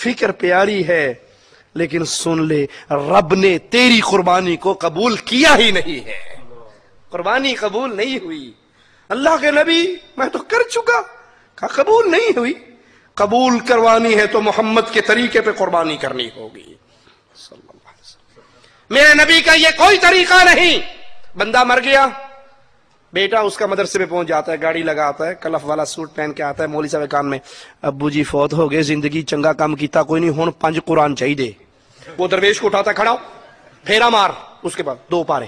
فکر پیاری ہے، لیکن سن لے رب نے تیری قربانی کو قبول کیا ہی نہیں ہے، قربانی قبول نہیں ہوئی۔ اللہ کے نبی میں تو کر چکا، کہا قبول نہیں ہوئی، قبول کروانی ہے تو محمد کے طریقے پہ قربانی کرنی ہوگی صلی اللہ علیہ وسلم۔ میرے نبی کا یہ کوئی طریقہ نہیں۔ بندہ مر گیا، بیٹا اس کا مدرسے پہ پہنچ جاتا ہے، گاڑی لگاتا ہے، کلف والا سوٹ پہن کے آتا ہے، مولوی صاحب کان میں ابو جی فوت ہو گئے، زندگی چنگا کام کیتا کوئی نہیں، ہن 5 قرآن چاہیے۔ وہ درویش کو اٹھاتا ہے، کھڑا ہو، پھیرا مار، اس کے بعد 2 پارے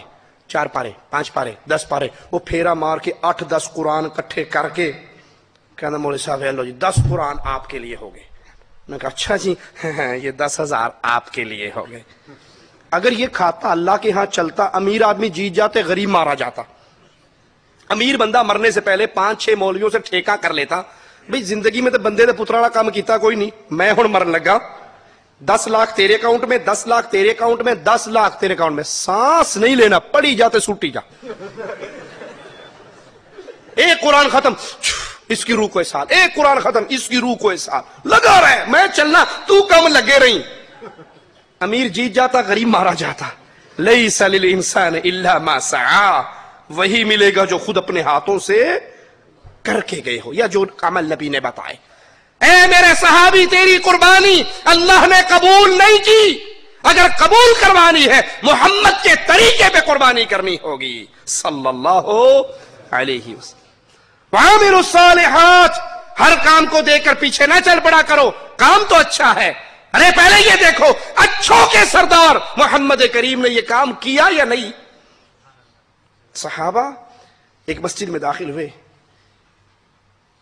4 پارے 5 پارے 10 پارے، وہ پھیرا مار کے 8-10 قرآن کٹھے کر کے کہنا مولوی صاحب لو جی 10 قرآن آپ کے لیے ہو گئے۔ میں کہا اچھا جی یہ 10,000 آپ کے لیے ہو گئے۔ اگر یہ کھاتا اللہ کے ہاں چلتا، امیر آدمی جیت جاتے، غریب مارا جاتا۔ امیر بندہ مرنے سے پہلے 5-6 مولویوں سے ٹھیکہ کر لیتا، بھئی زندگی میں تو بندے دے پترالا کام کیتا کوئی نہیں، میں ہن مرن لگا، 10 لاکھ تیرے اکاؤنٹ میں، 10 لاکھ تیرے اکاؤنٹ میں، 10 لاکھ تیرے اکاؤنٹ میں، سانس نہیں لینا، پڑی جاتے سوٹی جا، ایک قرآن ختم اس کی روح کو احساس، ایک قرآن ختم اس کی روح کو احساس، لگا رہے میں چلنا تو کم لگے رہی۔ امیر جیت جاتا، غریب مارا جاتا۔ لیس للانسان الا ما سعی، وہی ملے گا جو خود اپنے ہاتھوں سے کر کے گئے ہو یا جو عمل نبی نے بتائے۔ اے میرے صحابی تیری قربانی اللہ نے قبول نہیں کی، اگر قبول کروانی ہے محمد کے طریقے پہ قربانی کرنی ہوگی صلی اللہ علیہ وسلم۔ وَعَامِلُوا الصَّالِحَاتِ، ہر کام کو دیکھ کر پیچھے نہ چل پڑا کرو، کام تو اچھا ہے، ارے پہلے یہ دیکھو اچھوں کے سردار محمد کریم نے یہ کام کیا یا نہیں۔ صحابہ ایک مسجد میں داخل ہوئے،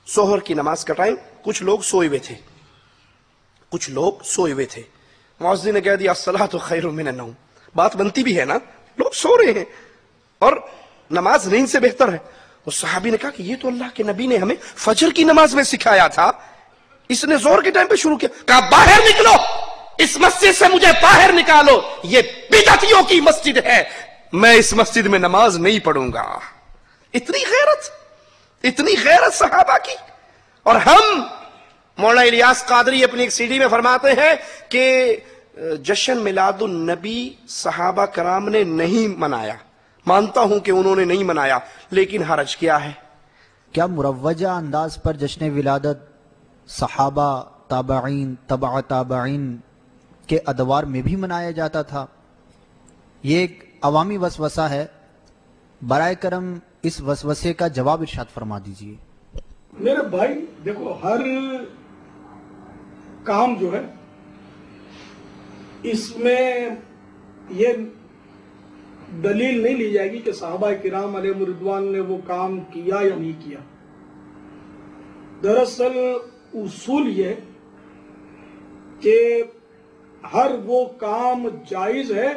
ظہر کی نماز کا ٹائم، کچھ لوگ سوئے ہوئے تھے، کچھ لوگ سوئے ہوئے تھے۔ مؤذن نے کہہ دیا الصلاۃ خیر من النوم، بات بنتی بھی ہے نا، لوگ سو رہے ہیں اور نماز نیند سے بہتر ہے۔ اس صحابی نے کہا کہ یہ تو اللہ کے نبی نے ہمیں فجر کی نماز میں سکھایا تھا، اس نے ظہر کے ٹائم پہ شروع کیا۔ کہا باہر نکلو، اس مسجد سے مجھے باہر نکالو، یہ بدعتیوں کی مسجد ہے، میں اس مسجد میں نماز نہیں پڑھوں گا۔ اتنی غیرت صحابہ کی۔ اور ہم مولانا الیاس قادری اپنی ایک سی ڈی میں فرماتے ہیں کہ جشن میلاد النبی صحابہ کرام نے نہیں منایا، مانتا ہوں کہ انہوں نے نہیں منایا، لیکن حرج کیا ہے؟ کیا مروجہ انداز پر جشن ولادت صحابہ، تابعین، تبع تابعین کے ادوار میں بھی منایا جاتا تھا؟ یہ ایک عوامی وسوسہ ہے، برائے کرم اس وسوسے کا جواب ارشاد فرما دیجئے۔ میرے بھائی دیکھو، ہر کام جو ہے اس میں یہ دلیل نہیں لی جائے گی کہ صحابہ کرام علیہ رضوان نے وہ کام کیا یا نہیں کیا۔ دراصل اصول یہ کہ ہر وہ کام جائز ہے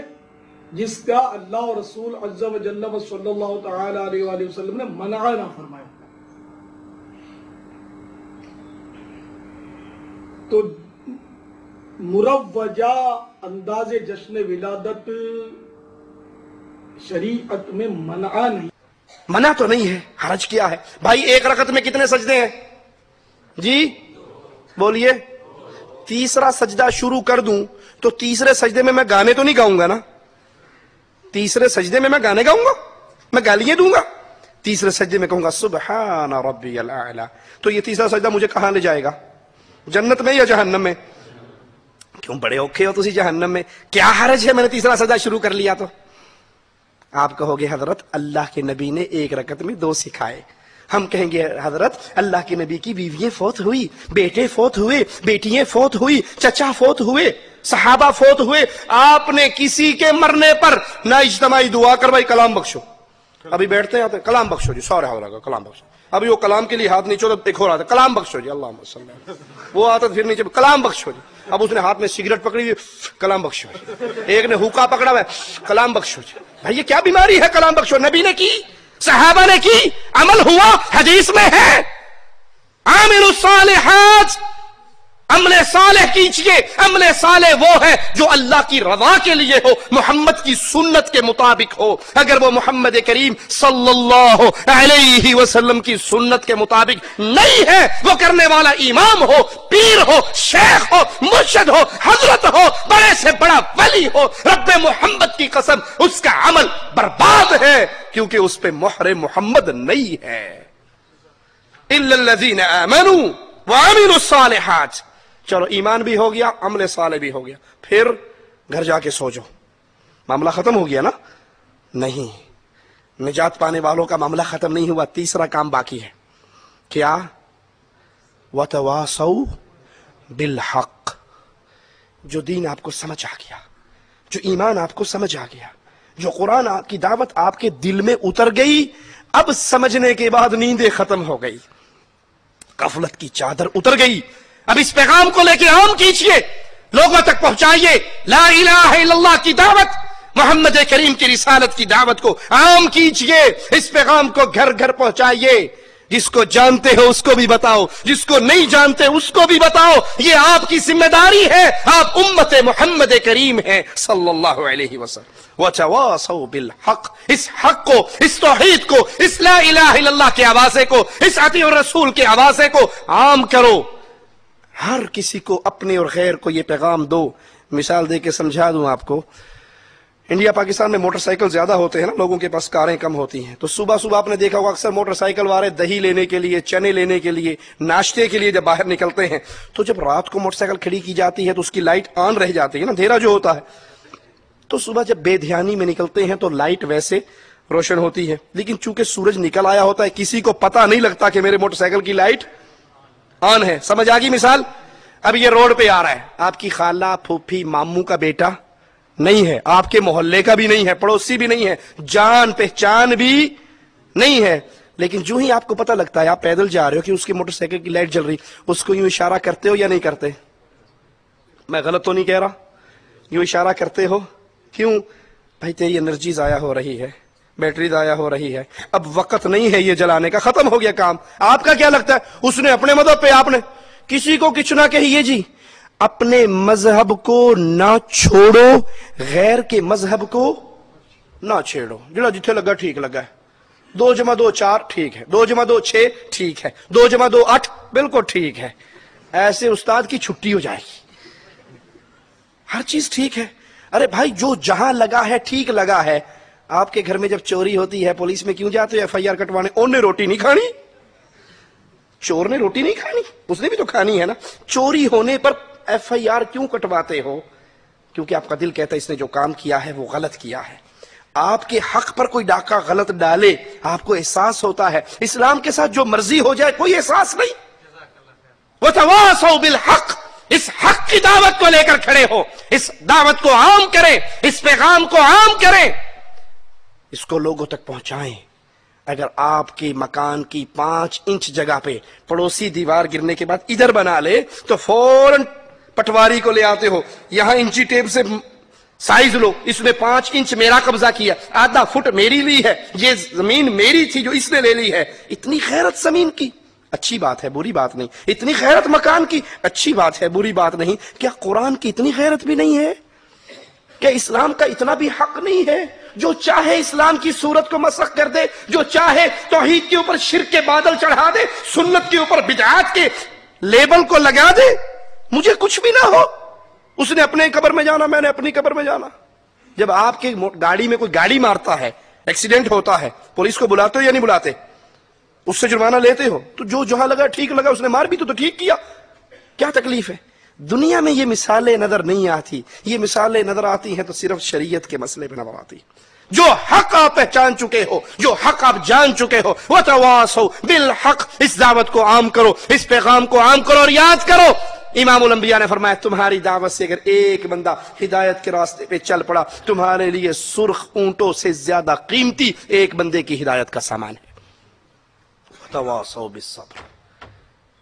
جس کا اللہ و رسول عز و جل و صلی اللہ تعالی علیہ وآلہ وسلم نے منع نہ فرمایا۔ تو مروجہ انداز جشن ولادت شریعت میں منع نہیں۔ منع تو نہیں ہے، حرج کیا ہے؟ بھائی ایک رکعت میں کتنے سجدے ہیں جی؟ بولیے۔ تیسرا سجدہ شروع کر دوں تو تیسرے سجدے میں گانے تو نہیں گاؤں گا نا؟ تیسرے سجدے میں گانے گاؤں گا؟ میں گالیاں دوں گا؟ تیسرے سجدے میں کہوں گا سبحان ربی الاعلی، تو یہ تیسرا سجدہ مجھے کہاں لے جائے گا؟ جنت میں یا جہنم میں؟ کیوں بڑے اوکھے ہو تسی جہنم میں؟ کیا حرج ہے میں نے تیسرا سجدہ شروع کر لیا تو؟ آپ کہو گے حضرت اللہ کے نبی نے ایک رکعت میں 2 سکھائے۔ ہم کہیں گے حضرت اللہ کے نبی کی بیوییں فوت ہوئی، بیٹے فوت ہوئے، بیٹیاں فوت ہوئی، چچا فوت ہوئے، صحابہ فوت ہوئے، آپ نے کسی کے مرنے پر نہ اجتماعی دعا کروائی کلام بخشو؟ ابھی بیٹھتے ہیں کلام بخشو جی، سورہ حضرت کلام بخشو، ابھی وہ کلام کے لیے ہاتھ نیچے تو ایک ہو رہا تھا کلام بخشو جی اللہم صلی اللہ علیہ وسلم، وہ آتا پھر نیچے کلام بخشو جی، اب اس نے ہاتھ میں سگریٹ پکڑی ہوئی کلام بخشو جی، ایک نے ہوکا پکڑا ہوا ہے کلام بخشو جی۔ بھائی یہ کیا بیماری ہے کلام بخشو؟ نبی نے کی، صحابہ نے کی، عمل ہوا، حدیث میں ہے عاملوا الصالحات، عمل صالح کیجئے. عمل صالح وہ ہے جو اللہ کی رضا کے لیے ہو، محمد کی سنت کے مطابق ہو. اگر وہ محمد کریم صلی اللہ علیہ وسلم کی سنت کے مطابق نہیں ہے، وہ کرنے والا امام ہو، پیر ہو، شیخ ہو، مرشد ہو، حضرت ہو، بڑے سے بڑا ولی ہو، رب محمد کی قسم اس کا عمل برباد ہے، کیونکہ اس پہ مہر محمد نہیں ہے. الا الذین آمنوا وعملوا الصالحات. چلو ایمان بھی ہو گیا، عمل صالح بھی ہو گیا، پھر گھر جا کے سو جاؤ. معاملہ ختم ہو گیا نا؟ نہیں، نجات پانے والوں کا معاملہ ختم نہیں ہوا. تیسرا کام باقی ہے. کیا؟ وَتَوَاصَوْا بِالْحَقِّ. جو دین آپ کو سمجھ آ گیا، جو ایمان آپ کو سمجھ آ گیا، جو قرآن کی دعوت آپ کے دل میں اتر گئی، اب سمجھنے کے بعد نیندیں ختم ہو گئی، غفلت کی چادر اتر گئی. اب اس پیغام کو لے کے عام کیجئے، لوگوں تک پہنچائیے. لا الہ الا اللہ کی دعوت، محمد کریم کی رسالت کی دعوت کو عام کیجئے. اس پیغام کو گھر گھر پہنچائیے. جس کو جانتے ہو اس کو بھی بتاؤ، جس کو نہیں جانتے اس کو بھی بتاؤ. یہ آپ کی ذمہ داری ہے. آپ امت محمد کریم ہیں صلی اللہ علیہ وسلم. وَتَوَاصَوْا بِالْحَقِّ. اس حق کو، اس توحید کو، اس لا الہ الا اللہ کے آوازے کو، اس اطیعوا الرسول کے آوازے کو عام کرو. ہر کسی کو، اپنے اور غیر کو یہ پیغام دو. مثال دے کے سمجھا دوں آپ کو. انڈیا پاکستان میں موٹر سائیکل زیادہ ہوتے ہیں نا، لوگوں کے پاس کاریں کم ہوتی ہیں. تو صبح صبح آپ نے دیکھا ہوگا اکثر موٹر سائیکل والے دہی لینے کے لیے، چنے لینے کے لیے، ناشتے کے لیے جب باہر نکلتے ہیں تو جب رات کو موٹر سائیکل کھڑی کی جاتی ہے تو اس کی لائٹ آن رہ جاتی ہے نا، اندھیرا جو ہوتا ہے. تو صبح جب بے دھیانی میں نکلتے ہیں تو لائٹ ویسے روشن ہوتی ہے، لیکن چونکہ سورج نکل آیا ہوتا ہے کسی کو پتہ نہیں لگتا کہ میرے موٹر سائیکل کی لائٹ آن ہے. سمجھ آ گئی مثال؟ اب یہ روڈ پہ آ رہا ہے، آپ کی خالہ، پھوپھی، ماموں کا بیٹا نہیں ہے، آپ کے محلے کا بھی نہیں ہے، پڑوسی بھی نہیں ہے، جان پہچان بھی نہیں ہے. لیکن جو ہی آپ کو پتہ لگتا ہے، آپ پیدل جا رہے ہو کہ اس کی موٹر سائیکل کی لائٹ جل رہی، اس کو یوں اشارہ کرتے ہو یا نہیں کرتے؟ میں غلط تو نہیں کہہ رہا؟ یوں اشارہ کرتے ہو. کیوں؟ بھائی تیری انرجی ضائع ہو رہی ہے، بیٹری ضائع ہو رہی ہے، اب وقت نہیں ہے یہ جلانے کا، ختم ہو گیا کام. آپ کا کیا لگتا ہے؟ اس نے اپنے مذہب پہ، آپ نے کسی کو کچھ نہ کہیے جی. اپنے مذہب کو نہ چھوڑو، غیر کے مذہب کو نہ چھیڑو. جڑا جتھے لگا ٹھیک لگا ہے. 2 + 2 4 ٹھیک ہے، 2 + 2 6 ٹھیک ہے، 2 + 2 8 بالکل ٹھیک ہے. ایسے استاد کی چھٹی ہو جائے گی. ہر چیز ٹھیک ہے. ارے بھائی جو جہاں لگا ہے ٹھیک لگا ہے. آپ کے گھر میں جب چوری ہوتی ہے پولیس میں کیوں جاتے ہو FIR کٹوانے؟ انہوں نے روٹی نہیں کھانی، چور نے روٹی نہیں کھانی، اس نے بھی تو کھانی ہے نا. چوری ہونے پر FIR کیوں کٹواتے ہو؟ کیونکہ آپ کا دل کہتا ہے اس نے جو کام کیا ہے وہ غلط کیا ہے. آپ کے حق پر کوئی ڈاکہ غلط ڈالے، آپ کو احساس ہوتا ہے. اسلام کے ساتھ جو مرضی ہو جائے کوئی احساس نہیں. وَتَوَاصَوْا بِالْحَقِّ. اس حق کی دعوت کو لے کر کھڑے ہو، اس دعوت کو عام کریں، اس پیغام کو عام کریں، اس کو لوگوں تک پہنچائیں. اگر آپ کے مکان کی 5 انچ جگہ پہ پڑوسی دیوار گرنے کے بعد ادھر بنا لے تو فوراً پٹواری کو لے آتے ہو، یہاں انچی ٹیپ سے سائز لو، اس نے 5 انچ میرا قبضہ کیا، آدھا فٹ میری لی ہے، یہ زمین میری تھی جو اس نے لے لی ہے. اتنی غیرت زمین کی، اچھی بات ہے، بری بات نہیں. اتنی غیرت مکان کی، اچھی بات ہے، بری بات نہیں. کیا قرآن کی اتنی غیرت بھی نہیں ہے؟ کیا اسلام کا اتنا بھی حق نہیں ہے؟ جو چاہے اسلام کی صورت کو مسخ کر دے، جو چاہے توحید کے اوپر شرک کے بادل چڑھا دے، سنت کے اوپر بدعات کے لیبل کو لگا دے، مجھے کچھ بھی نہ ہو. اس نے اپنے قبر میں جانا، میں نے اپنی قبر میں جانا. جب آپ کی گاڑی میں کوئی گاڑی مارتا ہے، ایکسیڈنٹ ہوتا ہے، پولیس کو بلاتے ہو یا نہیں بلاتے؟ اس سے جرمانہ لیتے ہو. تو جو جہاں لگا ٹھیک لگا، اس نے مار بھی تو ٹھیک کیا، کیا تکلیف ہے؟ دنیا میں یہ مثالیں نظر نہیں آتی. یہ مثالیں نظر آتی ہیں تو صرف شریعت کے مسئلے پہ نظر آتی. جو حق آپ پہچان چکے ہو، جو حق آپ جان چکے ہو، وَتَوَاصَوْا بِالْحَقِّ. اس دعوت کو عام کرو، اس پیغام کو عام کرو. اور یاد کرو، امام الانبیاء نے فرمایا تمہاری دعوت سے اگر ایک بندہ ہدایت کے راستے پہ چل پڑا، تمہارے لیے سرخ اونٹوں سے زیادہ قیمتی ایک بندے کی ہدایت کا سامان ہے. وَتَوَاصَوْا بِالصَّبْرِ.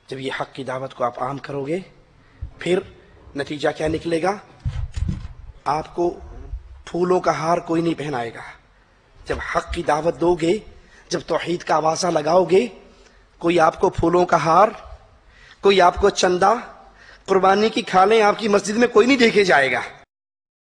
جب یہ حق کی دعوت کو آپ عام کرو گے، پھر نتیجہ کیا نکلے گا؟ آپ کو پھولوں کا ہار کوئی نہیں پہنائے گا. جب حق کی دعوت دو گے، جب توحید کا آوازہ لگاؤ گے، کوئی آپ کو پھولوں کا ہار، کوئی آپ کو چندہ، قربانی کی کھالیں آپ کی مسجد میں کوئی نہیں دیکھے جائے گا.